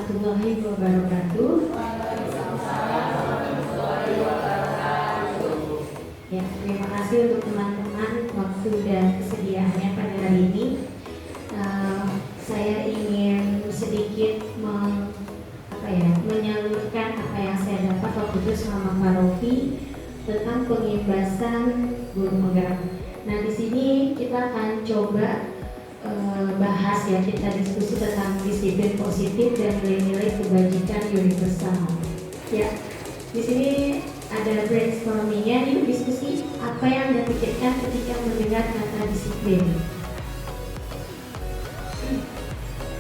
warahmatullahi wabarakatuh. Ya, terima kasih untuk teman-teman waktu dan kesediaannya pada hari ini. Saya ingin sedikit menyalurkan apa yang saya dapat waktu itu selama paroki tentang pengimbasan guru penggerak. Nah, di sini kita akan coba bahas ya, kita diskusi tentang disiplin positif dan nilai-nilai kebajikan universal. Ya, di sini ada brainstormingnya, yuk diskusi apa yang Anda pikirkan ketika mendengar kata disiplin.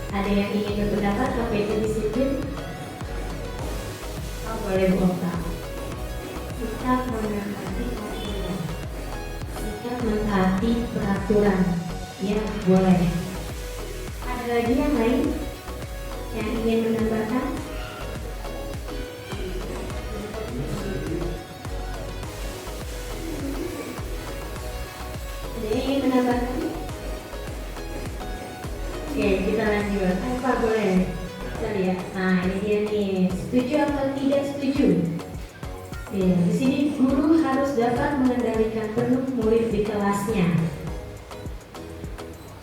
Ada yang ingin berpendapat apa itu disiplin? Boleh buka. Sikap mentaati peraturan. Ya, boleh. Ada lagi yang lain yang ingin menambahkan? Ada yang ingin menambahkan? Oke, kita lanjut. Apa boleh? Kita lihat. Nah, ini dia nih. Setuju atau tidak setuju? Ya, di sini guru harus dapat mengendalikan penuh murid di kelasnya.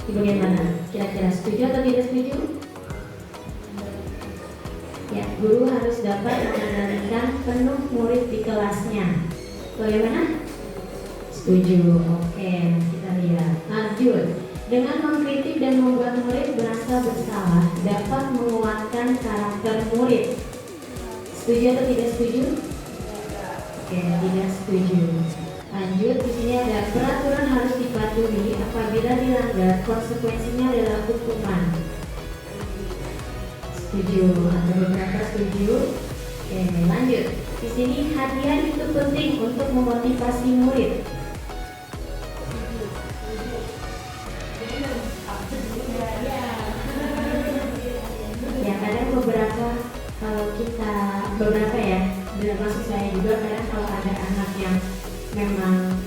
Bagaimana? Kira-kira setuju atau tidak setuju? Ya, guru harus dapat mengendalikan penuh murid di kelasnya. Bagaimana? Setuju. Oke, kita lihat. Lanjut. Dengan mengkritik dan membuat murid merasa bersalah dapat menguatkan karakter murid. Setuju atau tidak setuju? Oke, tidak setuju. Lanjut, di sini ada peraturan harus dipatuhi, apabila dilanggar konsekuensinya adalah hukuman. Setuju, ada beberapa setuju. Oke, lanjut. Di sini hadiah itu penting untuk memotivasi murid. Ya, kadang beberapa ya, maksud saya juga kadang kalau ada anak yang memang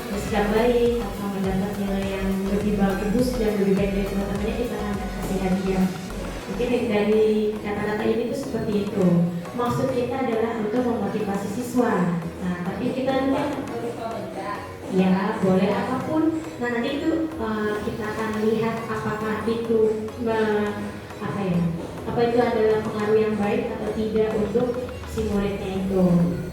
bersikap baik atau mendapat nilai yang lebih bagus dan lebih baik dari teman-temannya, kita akan kasih hadiah. Mungkin dari kata-kata ini tuh seperti itu. Maksud kita adalah untuk memotivasi siswa. Nah, tapi kita ya boleh apapun. Nah, nanti itu kita akan lihat apakah itu apa itu adalah pengaruh yang baik atau tidak untuk si muridnya itu.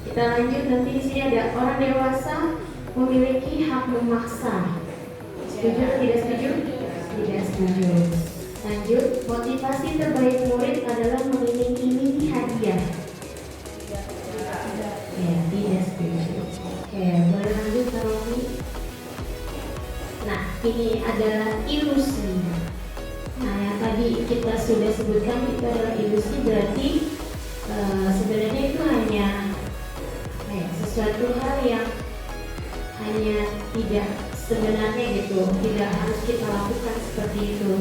Kita lanjut, nanti di sini ada orang dewasa memiliki hak memaksa. Setuju atau tidak setuju? Tidak setuju. Lanjut, motivasi terbaik murid adalah mengiming-imingi hadiah. Ya, tidak setuju. Oke, boleh lanjut Kak Romi. Nah, ini adalah ilusi. Nah, yang tadi kita sudah sebutkan itu adalah ilusi, berarti sebenarnya itu hanya sesuatu hal yang hanya tidak sebenarnya gitu, tidak harus kita lakukan seperti itu.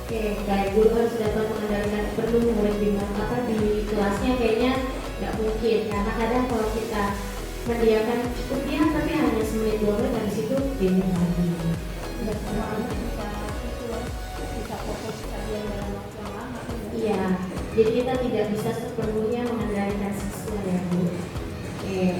Oke, kayak guru harus dapat mengendalikan penuh murid di kelasnya, kayaknya nggak mungkin, karena kadang kalau kita mendiamkan cukup diam tapi hanya semenit 2 menit, habis itu bingung lagi. Iya, jadi kita tidak bisa sepenuhnya mengendalikan siswa ya Bu. Oke.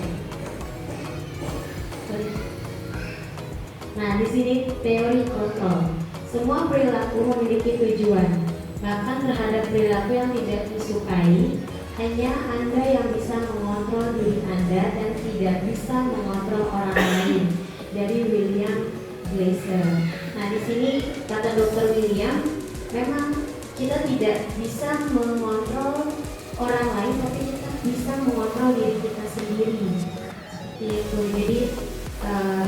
Nah, di sini teori kontrol. Semua perilaku memiliki tujuan. Bahkan terhadap perilaku yang tidak disukai, hanya Anda yang bisa mengontrol diri Anda dan tidak bisa mengontrol orang lain. Dari William Glasser. Nah, di sini kata Dr. William, memang kita tidak bisa mengontrol orang lain, tapi kita bisa mengontrol diri kita sendiri. Seperti itu. Jadi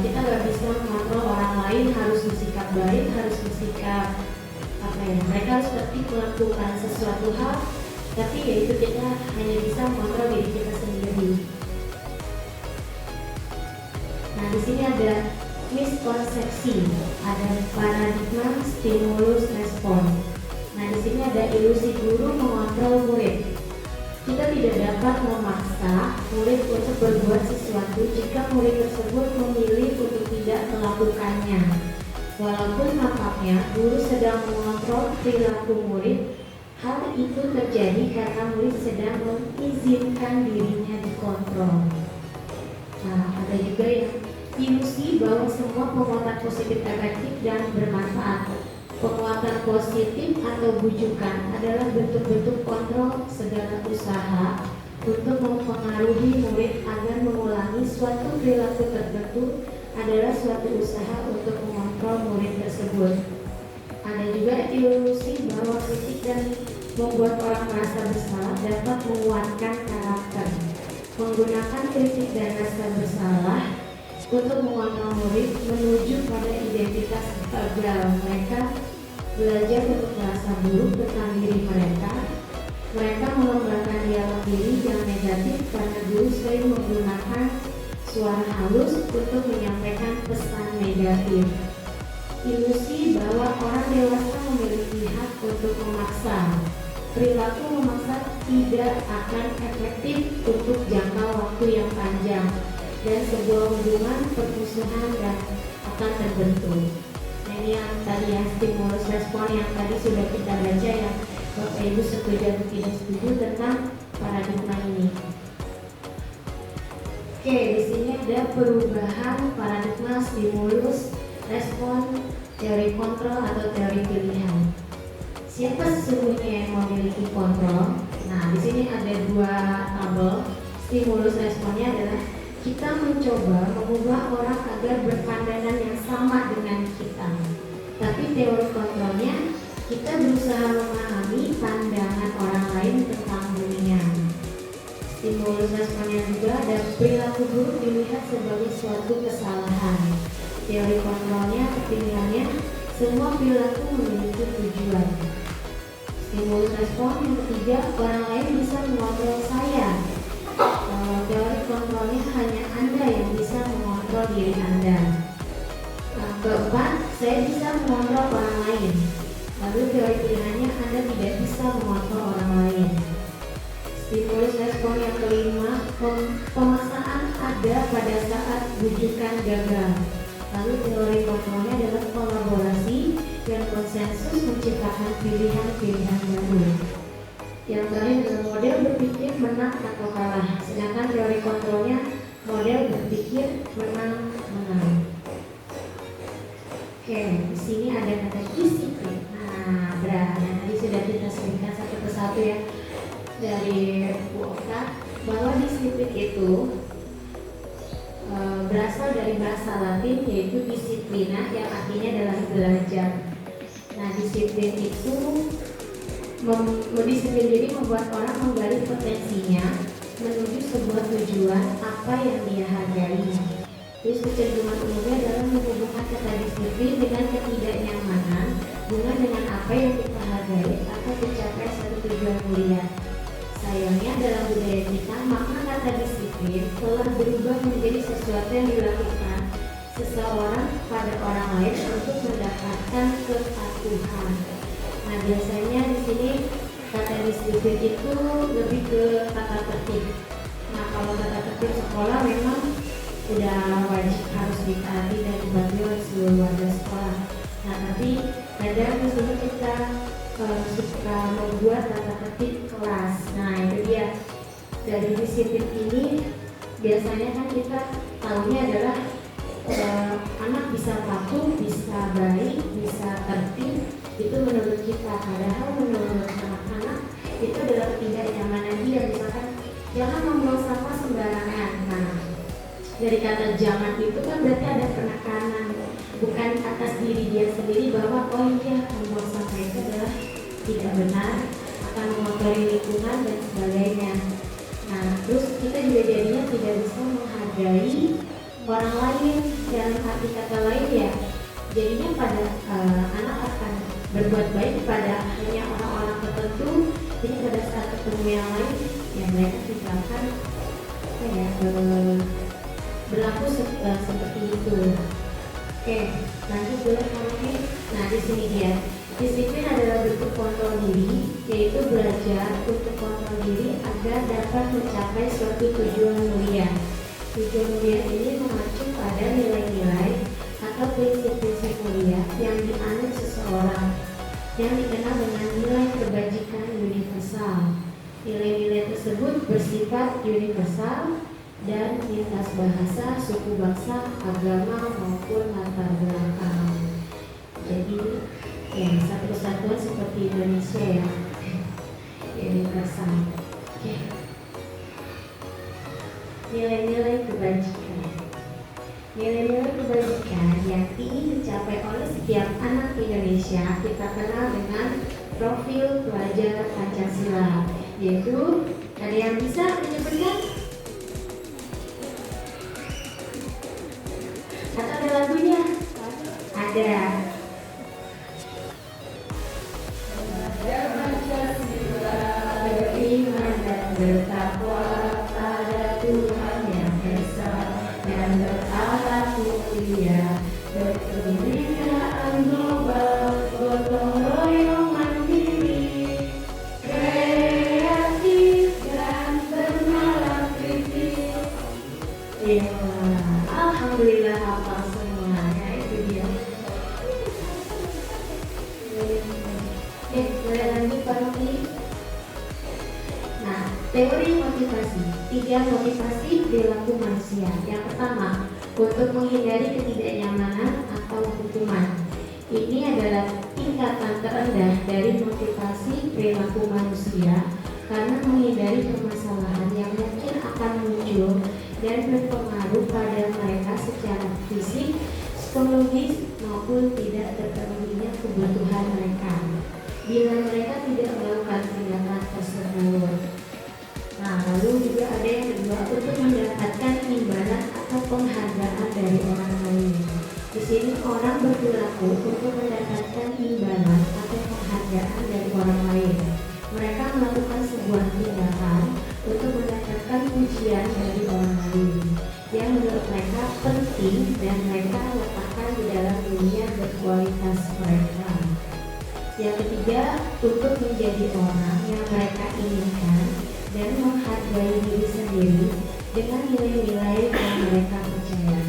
kita nggak bisa mengontrol orang lain harus bersikap baik, harus bersikap mereka harus seperti melakukan sesuatu hal, tapi ya itu kita hanya bisa mengontrol diri kita sendiri. Nah, di sini ada miskonsepsi, ada paradigma stimulus respons. Nah, di sini ada ilusi guru mengontrol murid. Kita tidak dapat memaksa murid untuk berbuat sesuatu jika murid tersebut memilih untuk tidak melakukannya. Walaupun nampaknya guru sedang mengontrol perilaku murid, Hal itu terjadi karena murid sedang mengizinkan dirinya dikontrol. Nah, ada juga yang ilusi bahwa semua penguatan positif efektif dan bermanfaat. Penguatan positif atau bujukan adalah bentuk-bentuk kontrol segala usaha untuk mempengaruhi murid agar mengulangi suatu perilaku tertentu adalah suatu usaha untuk mengontrol murid tersebut. Ada juga ilusi bahwa kritik dan membuat orang merasa bersalah dapat menguatkan karakter. Menggunakan kritik dan rasa bersalah untuk mengontrol murid menuju pada identitas gagal. Mereka belajar untuk merasa buruk tentang diri mereka. Mereka mengembangkan dialog diri yang negatif karena guru sering menggunakan suara halus untuk menyampaikan pesan negatif. Ilusi bahwa orang dewasa memiliki hak untuk memaksa. Perilaku memaksa tidak akan efektif untuk jangka waktu yang panjang dan sebuah hubungan permusuhan dan akan terbentuk. Nah, ini yang tadi ya, stimulus respon yang tadi sudah kita baca ya, Bapak Ibu setuju atau tidak setuju tentang paradigma ini. Oke, di sini ada perubahan paradigma stimulus respon, teori kontrol atau teori pilihan. Siapa sesungguhnya yang memiliki kontrol? Nah, di sini ada dua tabel. Stimulus responnya adalah kita mencoba mengubah orang agar berpandangan yang sama dengan kita. Tapi teori kontrolnya, kita berusaha memahami pandangan orang lain tentang dunia. Stimulus responnya juga ada perilaku buruk dilihat sebagai suatu kesalahan. Teori kontrolnya, pilihannya, semua perilaku memiliki tujuan. Stimulus respon yang ketiga, orang lain bisa mengontrol saya. Teori kontrolnya hanya Anda yang bisa mengontrol diri Anda. Keempat, saya bisa mengontrol orang lain. Lalu teori pilihannya, Anda tidak bisa mengontrol orang lain. Stimulus respon yang kelima, pemaksaan ada pada saat bujukan gagal. Lalu teori kontrolnya adalah kolaborasi dan konsensus menciptakan pilihan-pilihan baru. Yang terakhir adalah model berpikir menang atau kalah. Sedangkan teori kontrolnya model berpikir menang-menang. Oke, di sini ada kata disiplin. Nah, berarti tadi sudah kita sebutkan satu persatu ya dari Bu Okta bahwa disiplin itu berasal dari bahasa Latin yaitu disiplina yang artinya adalah belajar. Nah, disiplin itu disiplin jadi membuat orang menggali potensinya menuju sebuah tujuan apa yang dia hargai. Terus kecenderungan umumnya adalah menghubungkan kata disiplin dengan ketidaknyamanan, hubungan dengan apa yang kita hargai atau mencapai satu tujuan mulia. Sayangnya dalam budaya kita, makna kata disiplin telah berubah menjadi sesuatu yang dilakukan seseorang pada orang lain untuk mendapatkan kepatuhan. Nah, biasanya di sini kata disiplin itu lebih ke tata tertib. Nah, kalau tata tertib sekolah memang udah wajib harus ditaati dan dipatuhi oleh seluruh warga sekolah. Nah, tapi kadang di sini kita suka membuat tata tertib kelas. Nah, itu dia. Dari disiplin ini biasanya kan kita tahunya adalah anak bisa patuh, bisa baik, bisa tertib. Itu menurut kita. Padahal menurut anak-anak itu adalah ketidaknyamanan dia. Misalkan jangan membuang sampah sembarangan. Nah, dari kata jangan itu kan berarti ada penekanan, bukan atas diri dia sendiri bahwa oh iya membuang sampah itu adalah tidak benar, akan mengotori lingkungan dan sebagainya. Nah, terus kita juga jadinya tidak bisa menghargai orang lain. Dalam arti kata lain ya, jadinya pada anak akan berbuat baik pada hanya orang-orang tertentu. Jadi pada saat ketemu yang lain, ya mereka tidak akan berlaku seperti itu. Oke, lanjut boleh kami. Nah, di sini dia. Disiplin adalah bentuk kontrol diri, yaitu belajar untuk kontrol diri agar dapat mencapai suatu tujuan mulia. Tujuan mulia ini mengacu pada nilai-nilai atau prinsip-prinsip mulia yang dianut seseorang, yang dikenal dengan nilai kebajikan universal. Nilai-nilai tersebut bersifat universal dan lintas bahasa, suku bangsa, agama maupun latar belakang. Jadi ya satu kesatuan seperti Indonesia ya, universal. Oke. Nilai-nilai kebajikan. Nilai-nilai kebajikan yang ingin dicapai oleh setiap anak Indonesia kita kenal dengan profil pelajar Pancasila, yaitu ada yang bisa menyebutkan? Atau ada lagunya? Ada. Beriman dan bertakwa pada Tuhan yang Esa dan berakhlak mulia, berkebinekaan global, gotong royong mandiri, kreatif dan bernalar kritis. Ya, alhamdulillah hafal semuanya, itu dia. Boleh lanjut Pak Romi. Nah, teori motivasi. 3 motivasi perilaku manusia. Yang pertama, untuk menghindari ketidaknyamanan atau hukuman. Ini adalah tingkatan terendah dari motivasi perilaku manusia karena menghindari permasalahan yang mungkin akan muncul dan berpengaruh pada mereka secara fisik, psikologis maupun tidak terpenuhinya kebutuhan mereka bila mereka tidak melakukan tindakan tersebut. Nah, lalu juga ada yang kedua, untuk mendapatkan imbalan atau penghargaan dari orang lain. Di sini orang berperilaku untuk mendapatkan imbalan atau penghargaan dari orang lain. Mereka melakukan sebuah tindakan untuk mendapatkan pujian dari orang lain yang menurut mereka penting dan mereka letakkan di dalam dunia berkualitas mereka. Yang ketiga, untuk menjadi orang yang mereka inginkan dan menghargai diri sendiri dengan nilai-nilai yang mereka percaya.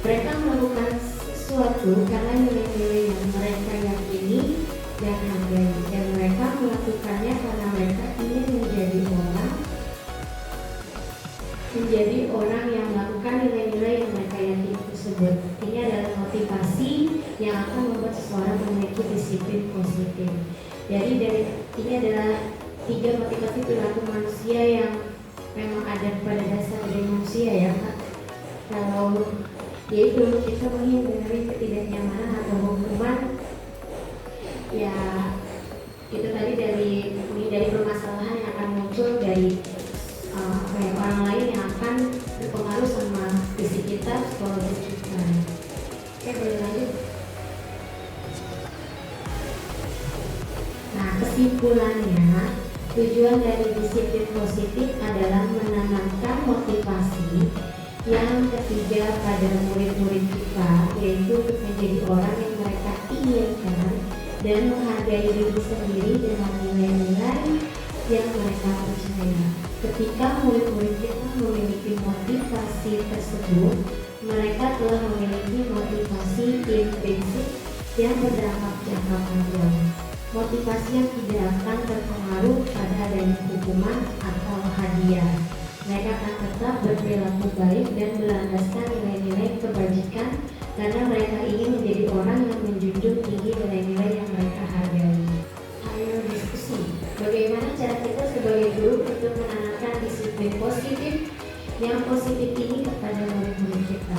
Mereka melakukan sesuatu karena nilai-nilai yang mereka yakini dan hargai, dan mereka melakukannya karena mereka ingin menjadi orang yang melakukan nilai-nilai yang mereka yakini tersebut. Ini adalah motivasi yang akan membuat seseorang memiliki disiplin positif. Jadi ini adalah 3 motivasi perilaku manusia yang memang ada pada dasar dari manusia ya Kak. Kalau yaitu kita menghindari ketidaknyamanan atau hukuman, ya itu tadi dari permasalahan yang akan muncul dari orang lain yang akan berpengaruh sama fisik kita, psikologis kita. Oke, boleh lanjut. Nah, kesimpulannya, tujuan dari disiplin positif adalah menanamkan motivasi yang ketiga pada murid-murid kita, yaitu untuk menjadi orang yang mereka inginkan dan menghargai diri sendiri dengan nilai-nilai yang mereka percaya. Ketika murid-murid kita memiliki motivasi tersebut, mereka telah memiliki motivasi intrinsik yang berdampak jangka panjang. Motivasi yang tidak akan terpengaruh pada adanya hukuman atau hadiah. Mereka akan tetap berperilaku baik dan berlandaskan nilai-nilai kebajikan karena mereka ingin menjadi orang yang menjunjung tinggi nilai-nilai yang mereka hargai. Ayo diskusi, bagaimana cara kita sebagai guru untuk menanamkan disiplin positif yang positif ini kepada murid-murid kita.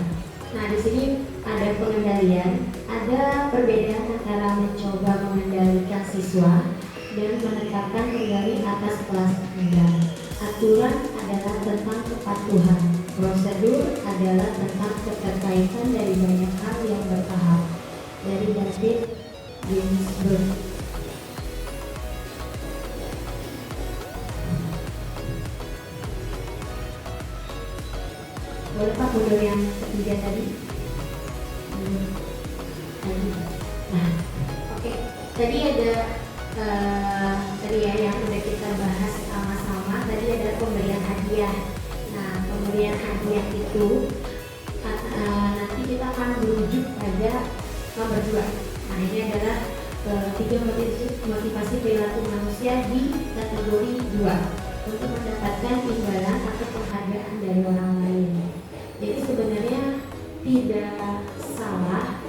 Nah, di sini ada pengendalian, ada perbedaan antara mencoba mengendalikan siswa dan menetapkan kendali atas kelas rendah. Aturan adalah tentang kepatuhan, prosedur adalah tentang keterkaitan dari banyak hal yang bertahap. Dari David Ginsburg. Boleh Pak mundur yang ketiga tadi? Nah, oke. Tadi ada tadi ya yang udah kita bahas sama-sama. Tadi ada pemberian hadiah. Nah, pemberian hadiah itu nanti kita akan merujuk pada nomor 2. Nah, ini adalah 3 motivasi perilaku manusia manusia di kategori 2 untuk mendapatkan imbalan atau penghargaan dari orang lain. Jadi sebenarnya tidak salah.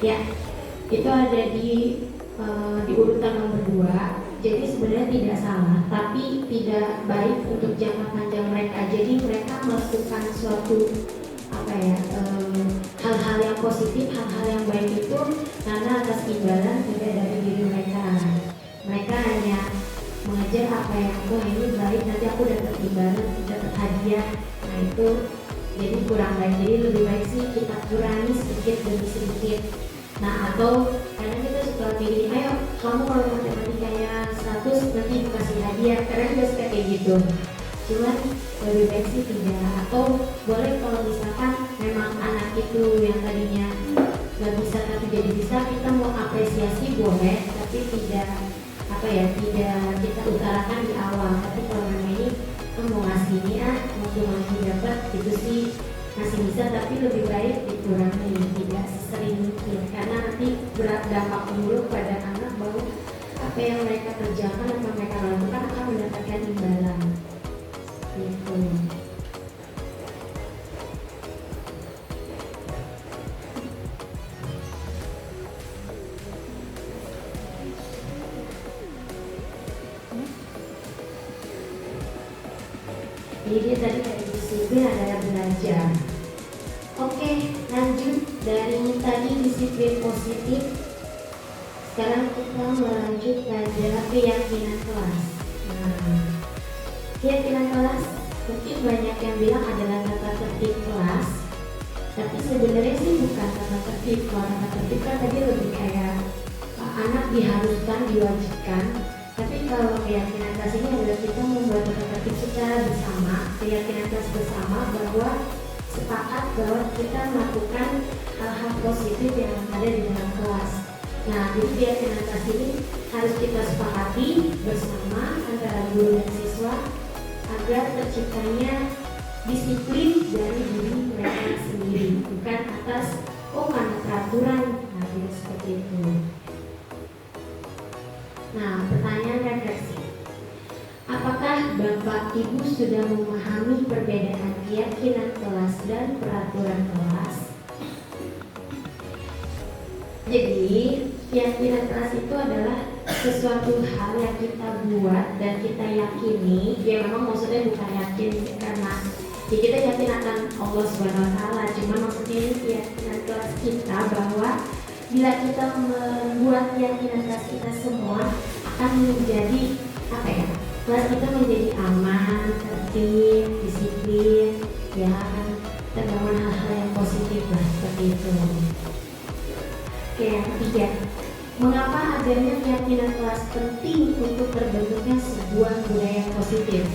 Ya, itu ada di urutan nomor 2. Jadi sebenarnya tidak salah, tapi tidak baik untuk jangka panjang mereka. Jadi mereka melakukan suatu hal-hal yang positif, hal-hal yang baik itu karena atas imbalan tidak dari diri mereka. Mereka hanya mengejar apa yang ini baik, nanti aku dapat imbalan, dapat hadiah. Nah itu jadi kurang baik. Jadi lebih baik sih kita kurangi sedikit demi sedikit. Nah atau kadang kita suka pilih, ayo kamu kalau matematikanya 100 nanti dikasih hadiah, karena juga suka kayak gitu. Cuman lebih baik sih tidak. Atau boleh kalau misalkan memang anak itu yang tadinya nggak bisa tapi jadi bisa, kita mau apresiasi boleh, tapi tidak tidak kita utarakan di awal. Tapi kalau memang ini mau ngasih ini mau ngasih dapat itu sih masih bisa, tapi lebih baik dikurangi, tidak sesering mungkin, karena nanti berdampak buruk pada anak bahwa apa yang mereka kerjakan, apa yang mereka lakukan akan mendapatkan imbalan. Gitu. Jadi tadi dari disiplin adalah belajar. Oke, lanjut dari tadi disiplin positif. Sekarang kita melanjut pada keyakinan kelas. Nah, keyakinan kelas mungkin banyak yang bilang adalah tata tertib kelas, tapi sebenarnya sih bukan tata tertib. Kalau tata tertib kan tadi lebih kayak anak diharuskan, diwajibkan. Tapi kalau keyakinan kelas ini adalah kita membuat tata tertib secara bersama, keyakinan kelas bersama bahwa sepakat bahwa kita melakukan hal-hal positif yang ada di dalam kelas. Nah, jadi keyakinan kelas ini harus kita sepakati bersama antara guru dan siswa agar terciptanya disiplin dari diri mereka sendiri, bukan atas karena peraturan. Nah, tidak seperti itu. Nah, pertanyaan refleksi. Apakah Bapak Ibu sudah memahami perbedaan keyakinan kelas dan peraturan kelas? Jadi, keyakinan kelas itu adalah sesuatu hal yang kita buat dan kita yakini. Ya memang maksudnya bukan yakin karena kita yakin akan Allah SWT. Cuma maksudnya ini keyakinan kelas kita bahwa bila kita membuat keyakinan kelas kita semua akan menjadi kelas kita menjadi aman, tertib, disiplin, ya kan, terbangun hal-hal yang positif lah seperti itu. Oke, yang ketiga, mengapa adanya keyakinan kelas penting untuk terbentuknya sebuah budaya positif?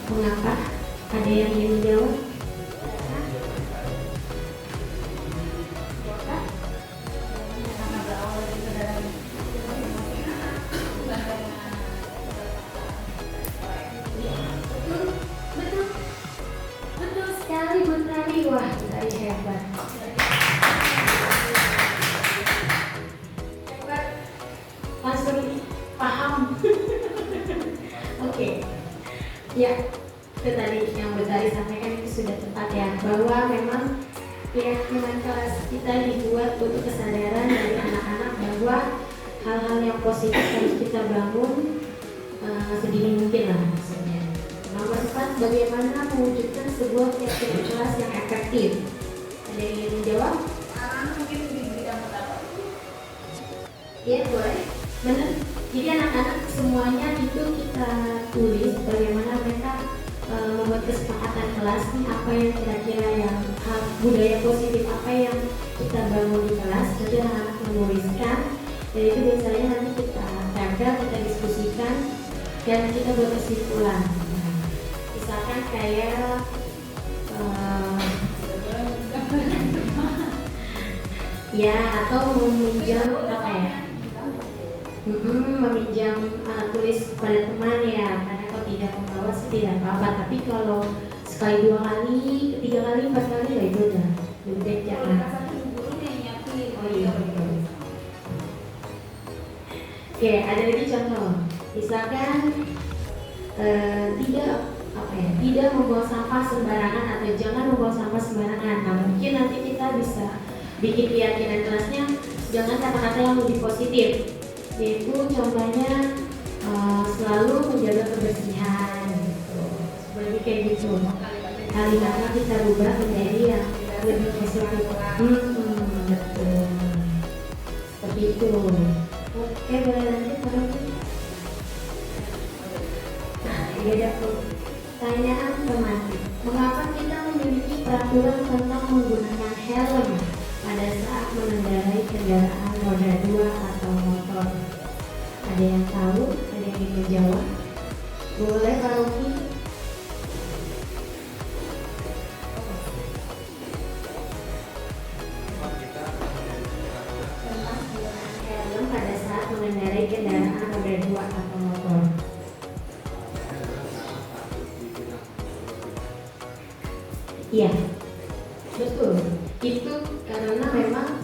Mengapa? Ada yang ingin menjawab? Wah, dari hebat. Langsung paham. Oke. Ya, itu tadi yang Betari sampaikan itu sudah tepat ya, bahwa memang keyakinan kelas kita dibuat untuk kesadaran dari anak-anak bahwa hal-hal yang positif harus kita bangun sedini mungkin lah maksudnya. Nomor 4, bagaimana mewujudkan sebuah keyakinan kelas yang efektif? Ada yang ingin menjawab? Mungkin diberikan pendapat. Ya, boleh. Benar. Jadi anak-anak semuanya itu kita tulis bagaimana mereka membuat kesepakatan kelas nih, apa yang kira-kira yang budaya positif apa yang kita bangun di kelas. Jadi anak-anak menuliskan, dan itu biasanya nanti kita tempel, kita diskusikan, dan kita buat kesimpulan. Misalkan kayak ya, atau meminjam meminjam alat tulis kepada teman ya, karena kalau tidak membawa sih tidak apa-apa, tapi kalau sekali 2 kali, 3 kali, 4 kali ya itu udah lebih baik Kalau jangan. kasar guru yang nyiapin. Oh iya betul. Oke, ada lagi contoh, misalkan tidak membuang sampah sembarangan atau jangan membuang sampah sembarangan. Nah mungkin nanti kita bisa bikin keyakinan kelasnya dengan kata-kata yang lebih positif, yaitu contohnya selalu menjaga kebersihan gitu. Seperti kayak gitu. Kalimatnya kita rubah menjadi yang lebih positif. Betul. Seperti itu. Oke, boleh lanjut Pak Robi? Nah, ini ada pertanyaan teman. Mengapa kita memiliki peraturan tentang menggunakan helm pada saat mengendarai kendaraan roda 2 atau motor? Ada yang tahu? Ada yang ingin menjawab? Boleh Pak Robi? Tentang penggunaan helm pada saat mengendarai kendaraan roda 2 atau motor. Iya, betul. Itu karena memang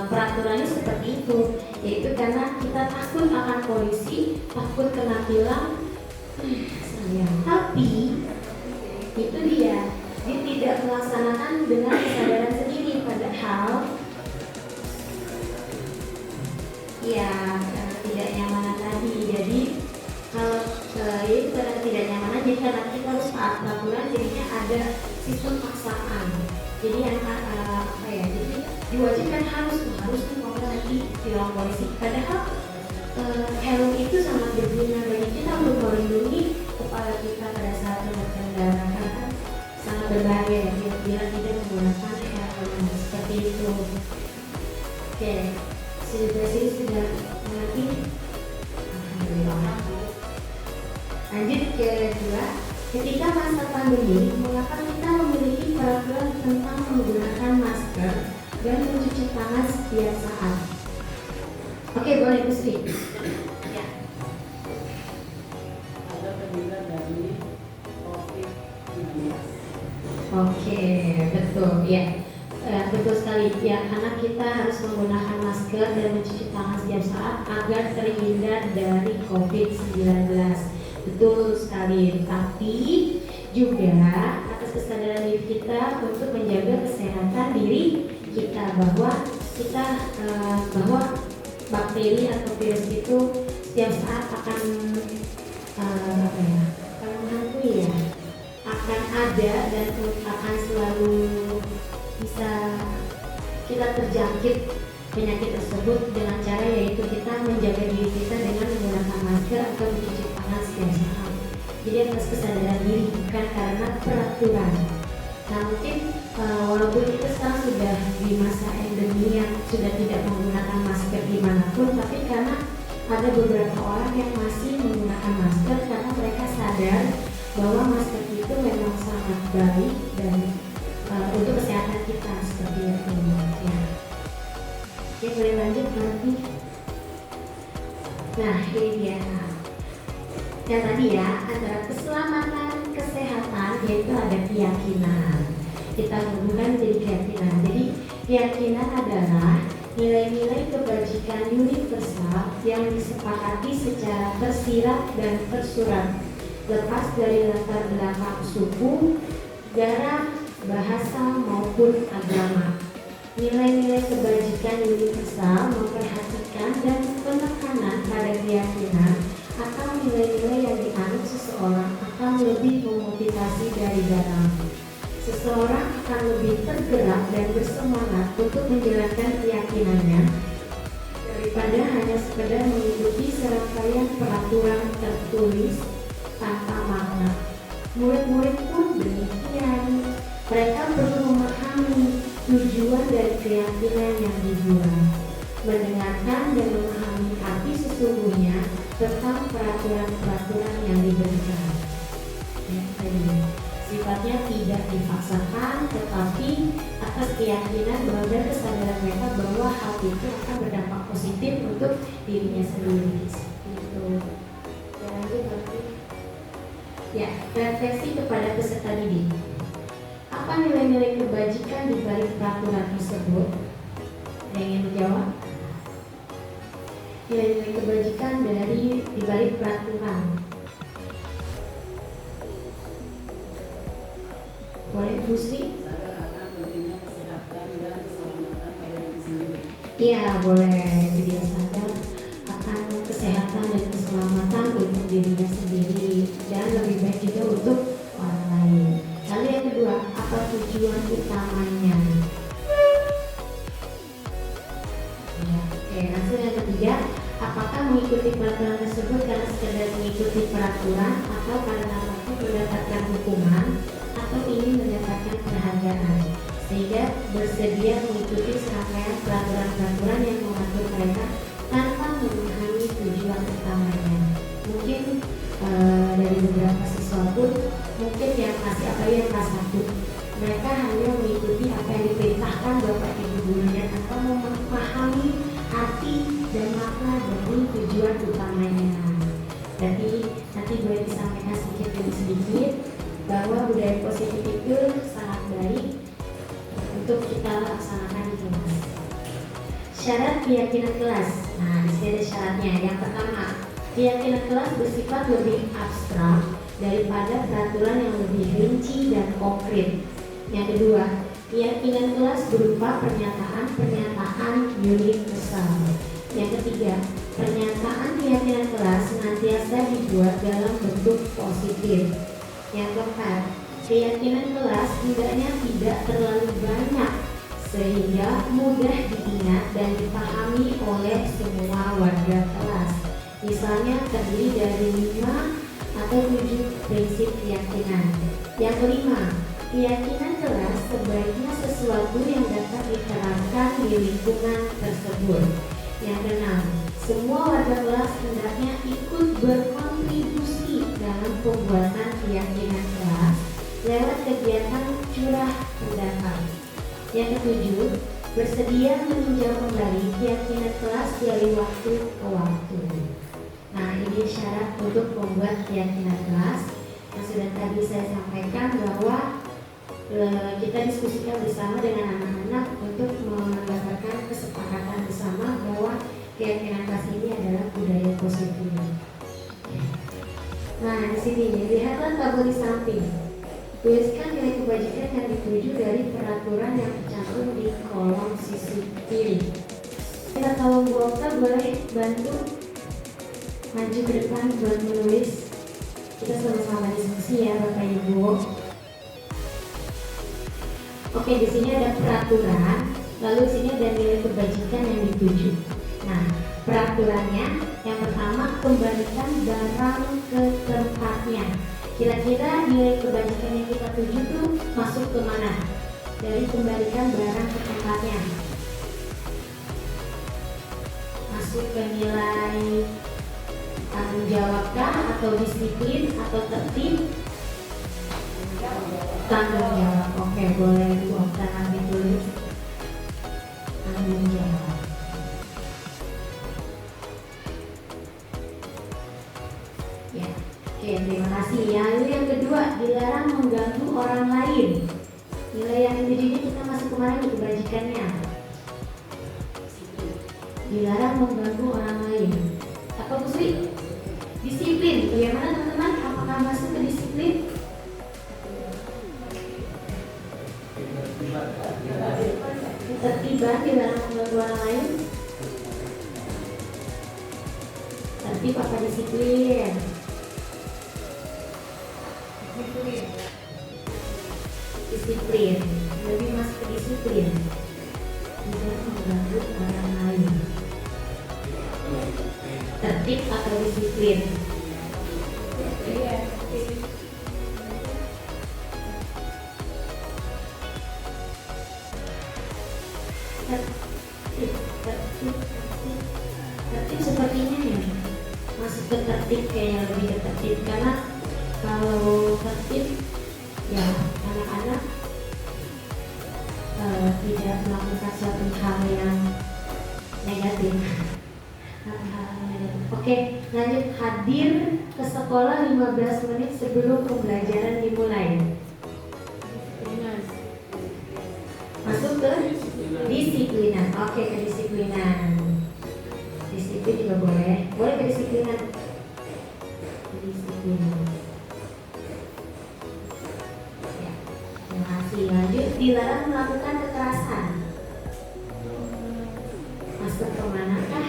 peraturannya seperti itu, yaitu karena kita takut akan polisi, takut kena tilang. Sayang. Tapi itu dia tidak melaksanakan dengan kesadaran sendiri, padahal ya karena tidak nyamanan tadi. Jadi kalau itu karena tidak nyamanan, jadi karena kita harus taat peraturan, jadinya ada sistem paksaan. Jadi yang jadi diwajibkan harus kalau nanti tilang polisi. Padahal helm itu sangat berguna bagi kita untuk melindungi kepala kita pada saat berkendara, karena sangat berbahaya ya bila tidak menggunakan helm seperti itu. Oke, sudah mengerti? Alhamdulillah. Lanjut ke kedua. Ketika masa pandemi, mengapa kita memiliki peraturan tentang menggunakan masker dan mencuci tangan setiap saat? Oke, boleh Bu Sri. Ya. Ada penyebab dari COVID-19. Oke, betul ya. Betul sekali ya, karena kita harus menggunakan masker dan mencuci tangan setiap saat agar terhindar dari COVID-19. Betul sekali, tapi juga atas kesadaran diri kita untuk menjaga kesehatan diri kita, bahwa bakteri atau virus itu setiap saat akan menghantui ya, akan ada dan akan selalu bisa kita terjangkit penyakit tersebut dengan cara yaitu kita menjaga diri kita dengan menggunakan masker atau mencuci tangan setiap saat. Jadi atas kesadaran diri, bukan karena peraturan. Nah mungkin walaupun kita sekarang sudah di masa endemi yang sudah tidak menggunakan masker dimanapun, tapi karena ada beberapa orang yang masih menggunakan masker karena mereka sadar bahwa masker itu memang sangat baik dan untuk kesehatan kita seperti itu ya. Oke, boleh lanjut nanti. Nah ini dia. Dan tadi ya, antara keselamatan, kesehatan, yaitu ada keyakinan. Kita hubungkan jadi keyakinan. Jadi keyakinan adalah nilai-nilai kebajikan universal yang disepakati secara tersirat dan tersurat, lepas dari latar belakang suku, negara, bahasa maupun agama. Nilai-nilai kebajikan universal memperhatikan dan penekanan pada keyakinan atau nilai-nilai yang dianut seseorang akan lebih memotivasi dari dalam. Seseorang akan lebih tergerak dan bersemangat untuk menjalankan keyakinannya daripada hanya sekedar mengikuti serangkaian peraturan tertulis tanpa makna. Murid-murid pun demikian. Mereka perlu memahami tujuan dari keyakinan yang dibuat, mendengarkan dan memahami arti sesungguhnya tentang peraturan-peraturan yang diberikan. Ya, si sifatnya tidak dipaksakan, tetapi atas keyakinan bahwa dan kesadaran mereka bahwa hal itu akan berdampak positif untuk dirinya sendiri. Gitu. Ya, lanjut berarti. Ya, refleksi kepada peserta didik. Apa nilai-nilai kebajikan di balik peraturan tersebut? Ada yang ingin menjawab? Nilai-nilai kebajikan dari di balik peraturan. Boleh Bu Sri? Sadar akan pentingnya kesehatan dan keselamatan pada diri sendiri. Iya, boleh. Dia sadar akan kesehatan dan keselamatan untuk dirinya sendiri dan lebih baik juga untuk orang lain. Lalu yang kedua, apa tujuan utamanya? Ya, oke. Langsung yang ketiga, apakah mengikuti peraturan tersebut karena sekedar mengikuti peraturan atau karena takut mendapatkan hukuman atau ingin mendapatkan penghargaan, sehingga bersedia mengikuti serangkaian peraturan-peraturan yang mengatur mereka tanpa memahami tujuan utamanya. Mungkin dari beberapa siswa pun mungkin yang masih yang kelas 1, mereka hanya mengikuti apa yang diperintahkan Bapak Ibu gurunya tanpa memahami arti dan makna dari tujuan utamanya. Jadi nanti boleh disampaikan sedikit demi sedikit bahwa budaya positif itu sangat baik untuk kita laksanakan di kelas. Syarat keyakinan kelas. Nah, di sini ada syaratnya. Yang pertama, keyakinan kelas bersifat lebih abstrak daripada peraturan yang lebih rinci dan konkret. Yang kedua, keyakinan kelas berupa pernyataan-pernyataan universal. Yang ketiga, pernyataan keyakinan kelas senantiasa dibuat dalam bentuk positif. Yang keempat, keyakinan kelas hendaknya tidak terlalu banyak sehingga mudah diingat dan dipahami oleh semua warga kelas. Misalnya terdiri dari 5 atau 7 prinsip keyakinan. Yang kelima, keyakinan kelas sebaiknya sesuatu yang dapat diterapkan di lingkungan tersebut. Yang keenam, semua warga kelas hendaknya ikut berkontribusi dalam pembuatan keyakinan kelas lewat kegiatan curah pendapat. Yang ketujuh, bersedia meninjau kembali keyakinan kelas dari waktu ke waktu. Nah, ini syarat untuk membuat keyakinan kelas yang sudah tadi saya sampaikan bahwa kita diskusikan bersama dengan anak-anak untuk mendapatkan kesepakatan bersama bahwa keyakinan kelas ini adalah budaya positif. Nah, di sini lihatlah tabel di samping. Tuliskan nilai kebajikan yang dituju dari peraturan yang tercantum di kolom sisi kiri. Kita tolong Bu Okta boleh bantu maju ke depan buat menulis. Kita sama-sama diskusi ya Bapak Ibu. Oke, di sini ada peraturan, lalu di sini ada nilai kebajikan yang dituju. Nah, peraturannya yang pertama, kembalikan barang ke tempatnya. Kira-kira nilai kebajikan yang kita tuju itu masuk ke mana? Dari kembalikan barang ke tempatnya. Masuk ke nilai tanggung jawabkah atau disiplin atau tertib? Tanggung jawab. Oke, boleh buatkan nanti tulis tanggung jawab. Ya, oke, terima kasih. Lalu yang kedua, dilarang mengganggu orang lain. Nilai yang ketujuhnya kita masuk kemarin di kebajikannya. Dilarang mengganggu orang lain. Apa Bu Sri? Disiplin. Bagaimana teman-teman? Apakah masuk ke disiplin? Ketertiban dilarang mengganggu orang lain. Tertib apa disiplin? Disiplin. Lebih masuk ke disiplin. Tidak mengganggu orang lain. Tertib atau disiplin? Tertib sepertinya ya masuk ke tertib, kayaknya lebih ke tertib, karena kalau tertib ya anak-anak tidak melakukan suatu hal yang negatif. Oke, lanjut. Hadir ke sekolah 15 menit sebelum pembelajaran dimulai. Masuk ke disiplinan. Oke, kedisiplinan. Disiplin juga boleh. Boleh kedisiplinan. Kedisiplinan. Ya, terima kasih. Lanjut. Dilarang melakukan kekerasan. Masuk ke manakah?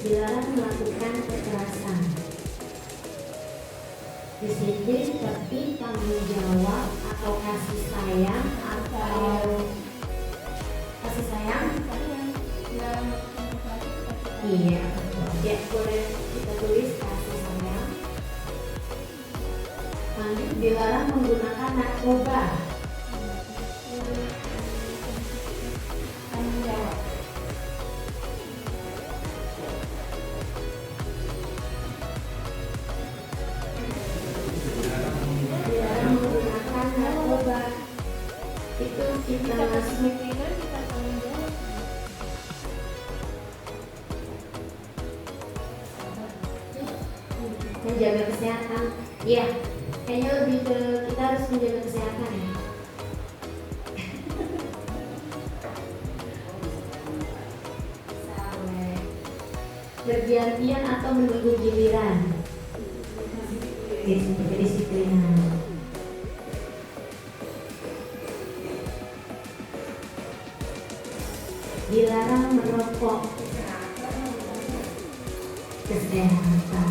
Dilarang melakukan kekerasan. Disiplin seperti tanggung jawab atau kasih sayang atau kasih sayang. Iya, ya boleh kita tulis kasih sayang. Lanjut, dilarang menggunakan narkoba. Tanggung jawab. Dilarang menggunakan narkoba. Itu kita masuk menjaga kesehatan. Iya, kayaknya lebih ke kita harus menjaga kesehatan ya. Bergantian atau menunggu giliran. Kedisiplinan. Dilarang merokok. Kesehatan.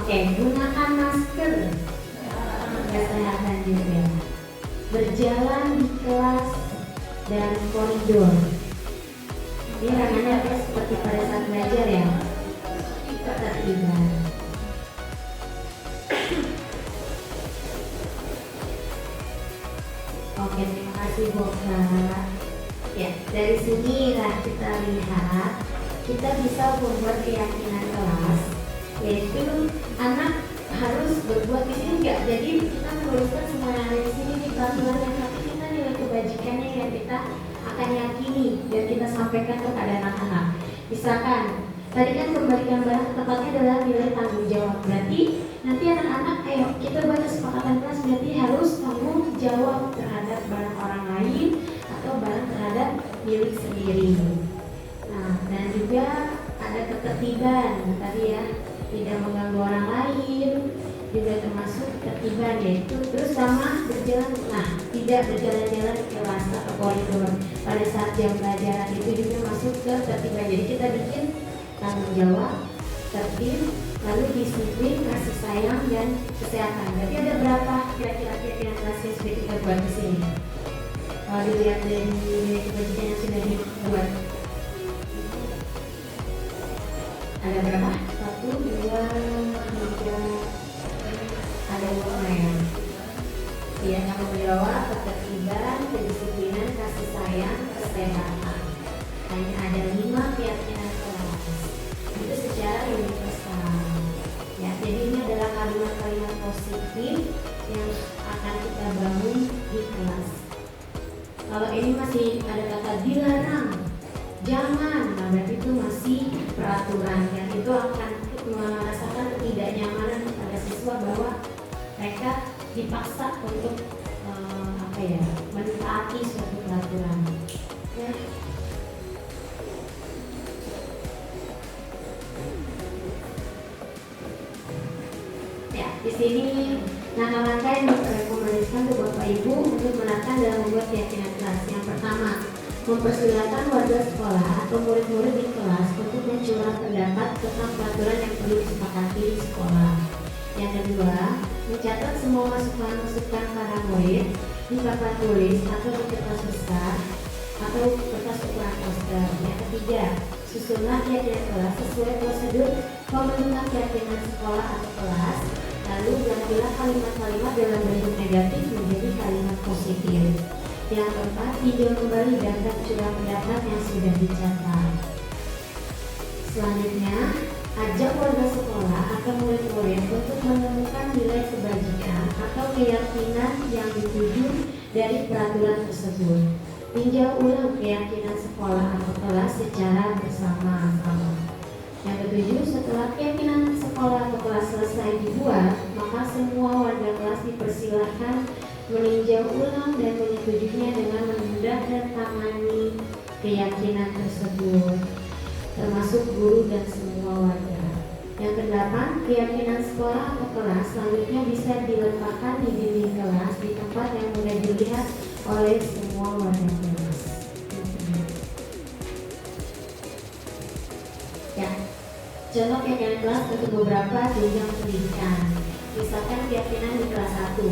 Oke, gunakan masker. Kesehatan juga. Berjalan di kelas dan koridor. Ini rangannya seperti pada saat belajar ya. Ketertiban. Oke, terima kasih Boka. Ya, dari sini lah kita lihat kita bisa membuat keyakinan kelas, yaitu anak harus berbuat di sini enggak. Jadi kita menuliskan semua yang ada di sini di peraturan, tapi kita nilai kebajikannya yang kita akan yakini dan kita sampaikan kepada anak-anak. Misalkan tadi kan kembalikan barang ke tempatnya adalah nilai tanggung jawab. Berarti nanti anak-anak, ayo kita buat kesepakatan kelas, berarti harus tanggung jawab terhadap barang orang lain atau barang terhadap milik sendiri. Nah, dan juga ada ketertiban tadi ya, tidak mengganggu orang lain, juga termasuk ketertiban, yaitu terus sama berjalan, nah tidak berjalan-jalan di kelas atau koridor pada saat jam pelajaran, itu juga masuk ke ketertiban. Jadi kita bikin tanggung jawab, tertib, lalu disiplin, kasih sayang, dan kesehatan. Berarti ada berapa kira-kira keyakinan kelas yang sudah kita buat di sini? Kalau dilihat dari nilai kebajikan yang sudah dibuat, ada berapa? 1, 2, 3, ada 5 ya. Iya, tanggung jawab, ketertiban, kedisiplinan, kasih sayang, kesehatan. Hanya ada 5 keyakinan kelas. Itu secara universal. Ya, jadi ini adalah kalimat-kalimat positif yang akan kita bangun di kelas. Kalau ini masih ada kata dilarang, jangan, nah berarti itu masih peraturan, dan itu akan merasakan ketidaknyamanan pada siswa bahwa mereka dipaksa untuk mentaati suatu peraturan. Ya. Ya, di sini langkah-langkah yang direkomendasikan ke Bapak Ibu untuk menerapkan dalam membuat keyakinan kelas. Yang pertama, mempersilahkan warga sekolah atau murid-murid di kelas untuk mencurahkan pendapat tentang peraturan yang perlu disepakati di sekolah. Yang kedua, mencatat semua masukan-masukan para murid di papan tulis atau di kertas besar atau kertas ukuran poster. Yang ketiga, susunlah keyakinan kelas sesuai prosedur pembentukan keyakinan sekolah atau kelas. Lalu gantilah kalimat-kalimat dalam bentuk negatif menjadi kalimat positif. Yang keempat, tinjau kembali daftar curah pendapat yang sudah dicatat. Selanjutnya, ajak warga sekolah atau murid-murid untuk menemukan nilai kebajikan atau keyakinan yang dituju dari peraturan tersebut. Tinjau ulang keyakinan sekolah atau kelas secara bersama-sama. Yang ketujuh, setelah keyakinan sekolah atau kelas selesai dibuat, maka semua warga kelas dipersilahkan meninjau ulang dan menyetujuinya dengan menandatangani keyakinan tersebut, termasuk guru dan semua warga. Yang kedelapan, keyakinan sekolah atau kelas selanjutnya bisa diletakkan di dinding kelas di tempat yang mudah dilihat oleh semua warga kelas. Ya, contoh keyakinan kelas untuk beberapa jenjang pendidikan. Misalkan keyakinan di kelas 1,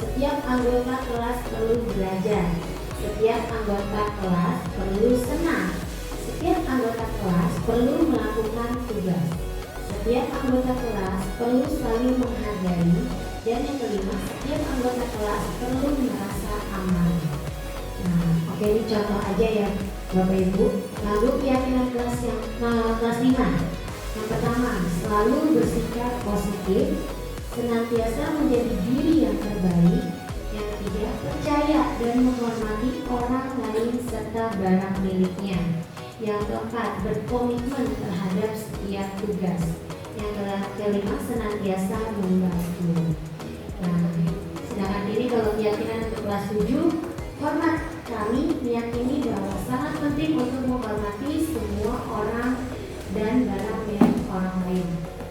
setiap anggota kelas perlu belajar, setiap anggota kelas perlu senang, setiap anggota kelas perlu melakukan tugas, setiap anggota kelas perlu saling menghargai, dan yang kelima, setiap anggota kelas perlu merasa aman. Nah, oke, ini contoh aja ya Bapak Ibu. Lalu keyakinan kelas 5. Yang pertama, selalu bersikap positif, senantiasa menjadi diri yang terbaik. Yang ketiga, percaya dan menghormati orang lain serta barang miliknya. Yang keempat, berkomitmen terhadap setiap tugas. Yang kelima, senantiasa membantu. Nah, sedangkan ini kalau keyakinan untuk kelas 7, hormat. Kami meyakini bahwa sangat penting untuk menghormati semua orang dan barang milik orang lain.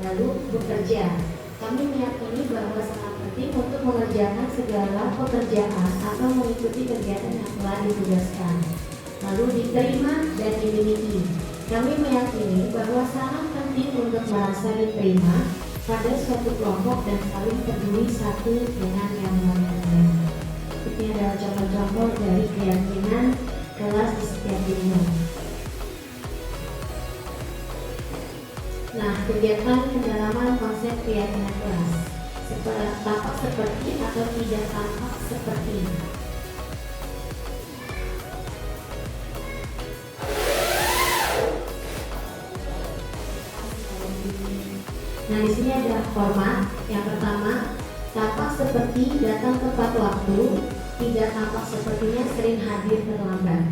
Lalu bekerja. Kami meyakini bahwa sangat penting untuk mengerjakan segala pekerjaan atau mengikuti kegiatan yang telah ditugaskan. Lalu diterima dan dimiliki. Kami meyakini bahwa sangat penting untuk merasa diterima pada suatu kelompok dan saling peduli satu dengan yang lainnya. Ini adalah contoh-contoh dari keyakinan kelas di setiap jenjang. Nah, kegiatan pendalaman konsep keyakinan kelas. Tampak seperti atau tidak tampak seperti. Nah, di sini ada format. Yang pertama, tampak seperti datang tepat waktu, tidak tampak sepertinya sering hadir terlambat.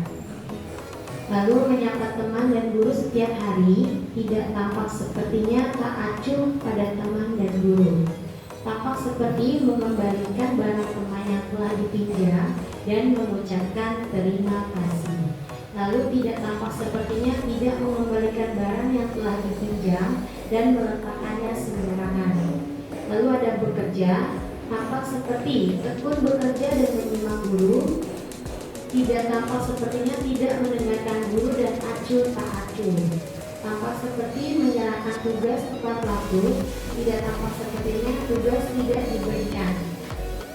Lalu menyapa teman dan guru setiap hari, tidak tampak sepertinya tak acuh pada teman dan guru. Tampak seperti mengembalikan barang teman yang telah dipinjam dan mengucapkan terima kasih. Lalu tidak tampak sepertinya tidak mengembalikan barang yang telah dipinjam dan meletakkannya sembarangan. Lalu ada bekerja, tampak seperti tekun bekerja dan menyimak guru. Tidak tampak sepertinya tidak mendengarkan guru dan acuh tak acuh. Tampak seperti menyerahkan tugas tepat waktu. Tidak tampak sepertinya tugas tidak diberikan.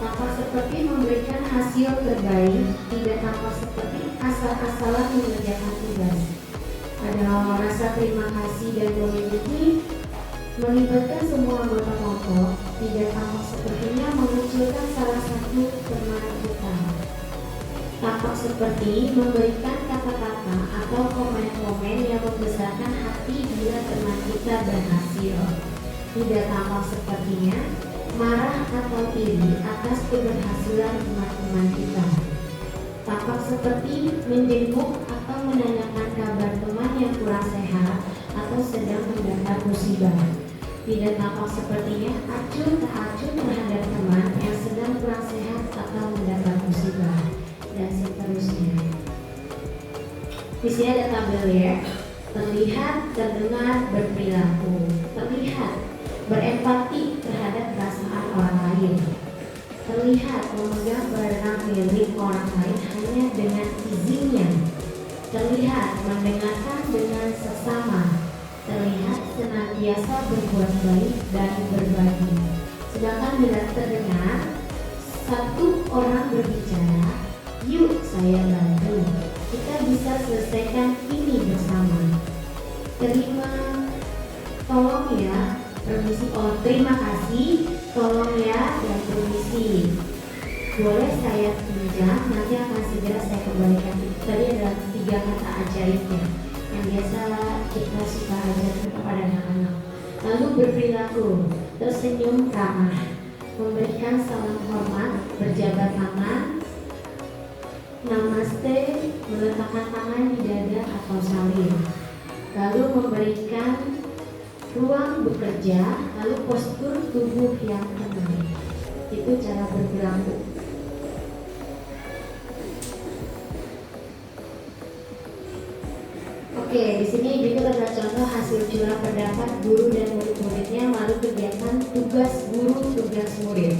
Tampak seperti memberikan hasil terbaik. Tidak tampak seperti asal-asalan mengerjakan tugas. Ada rasa terima kasih dan memiliki, melibatkan semua anggota kelompok. Tidak tampak sepertinya memunculkan salah satu teman kita. Tampak seperti memberikan kata-kata atau komen-komen yang membesarkan hati bila teman kita berhasil. Tidak tampak sepertinya marah atau iri atas keberhasilan teman-teman kita. Tampak seperti menjenguk atau menanyakan kabar teman yang kurang sehat atau sedang mendapat musibah. Tidak tampak sepertinya acuh tak acuh terhadap teman yang sedang kurang sehat atau mendapat musibah, dan seterusnya. Di sini ada tabel ya. Terlihat, terdengar, berperilaku. Terlihat, berempati terhadap perasaan orang lain. Terlihat, memegang barang milik orang lain hanya dengan izinnya. Terlihat, mendengarkan dengan sesama. Terlihat, senantiasa berbuat baik dan berbagi. Sedangkan bila terdengar, satu orang berbicara, yuk saya bantu, kita bisa selesaikan ini bersama. Terima, tolong ya, permisi, oh terima kasih, tolong ya, dan permisi. Boleh saya pinjam, nanti akan segera saya kembalikan. Itu tadi adalah 3 kata ajaibnya yang biasa kita suka ajarkan kepada anak-anak. Lalu berperilaku, tersenyum ramah, memberikan salam hormat, berjabat tangan, namaste, meletakkan tangan di dada atau salim. Lalu memberikan ruang bekerja, lalu postur tubuh yang tenang. Itu cara berperilaku. Oke, di sini berikut adalah contoh hasil curah pendapat guru dan murid-muridnya melalui kegiatan tugas guru, tugas murid.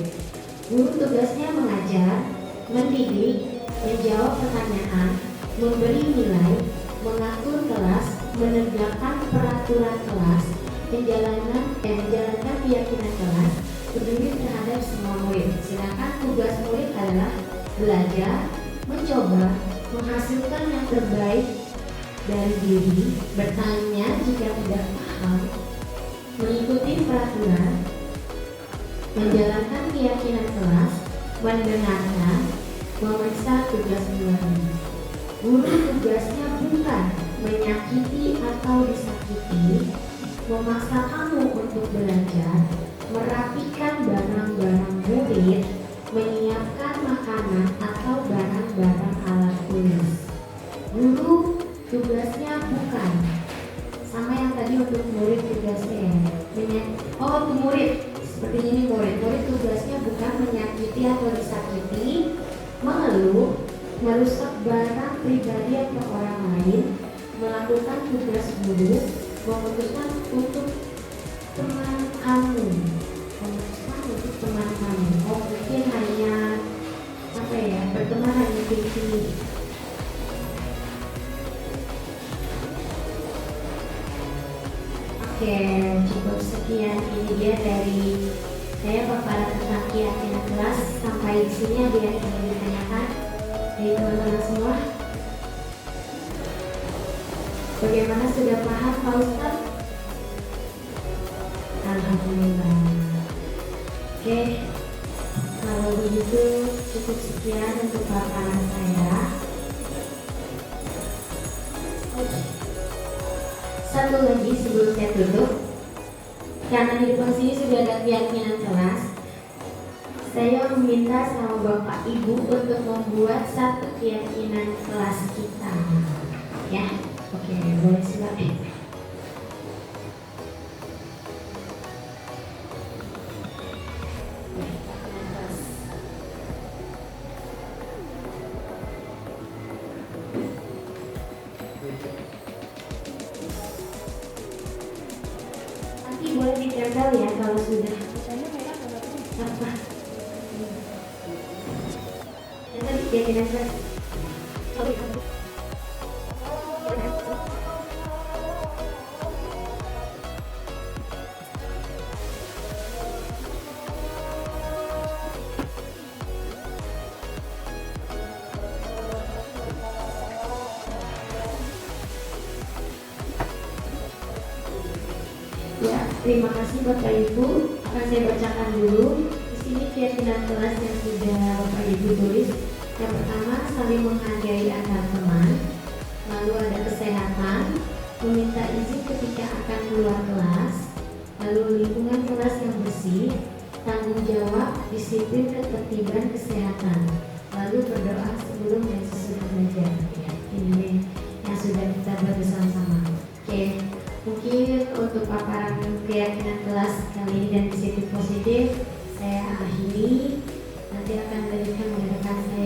Guru tugasnya mengajar, mendidik, menjawab pertanyaan, memberi nilai, mengatur kelas, menegakkan peraturan kelas, menjalankan keyakinan kelas, peduli terhadap semua murid. Sedangkan tugas murid adalah belajar, mencoba, menghasilkan yang terbaik dari diri, bertanya jika tidak paham, mengikuti peraturan, menjalankan keyakinan kelas, mendengarkan, memeriksa tugas kembali. Guru tugasnya bukan menyakiti atau disakiti, memaksa kamu untuk belajar, merapikan barang-barang murid, menyiapkan makanan atau barang-barang alat tulis. Guru tugasnya bukan sama yang tadi untuk murid tugasnya untuk murid seperti ini murid tugasnya bukan menyakiti atau disakiti, mengeluh, merusak barang pribadi atau orang lain, melakukan tugas guru, memutuskan untuk teman kamu, mungkin hanya berteman hanya pilih. Oke, cukup sekian ini dia dari saya paparan tentang keyakinan kelas. Sampai di sini ada yang ingin ditanyakan dari teman-teman semua? Bagaimana, sudah paham Pak Ustadz? Alhamdulillah. Oke, kalau begitu cukup sekian untuk paparan saya. Satu lagi sebelum saya tutup, karena di depan sini sudah ada keyakinan kelas, saya meminta sama Bapak Ibu untuk membuat satu keyakinan kelas kita. Ya, oke, boleh silakan. Boleh ditempel ya kalau sudah. Apa? Yang tadi keyakinan kelas. Ya, terima kasih Bapak Ibu. Akan saya bacakan dulu. Di sini keyakinan kelas yang sudah Bapak Ibu tulis. Yang pertama, saling menghargai antar teman. Lalu ada kesehatan, meminta izin ketika akan keluar kelas. Lalu lingkungan kelas yang bersih, tanggung jawab, disiplin, ketertiban, kesehatan. Lalu berdoa sebelum dan sesudah belajar. Ya, ini yang sudah kita buat bersama-sama. Oke. Mungkin untuk paparan keyakinan kelas kali ini dan positif saya akhiri. Nanti akan berikan rekan saya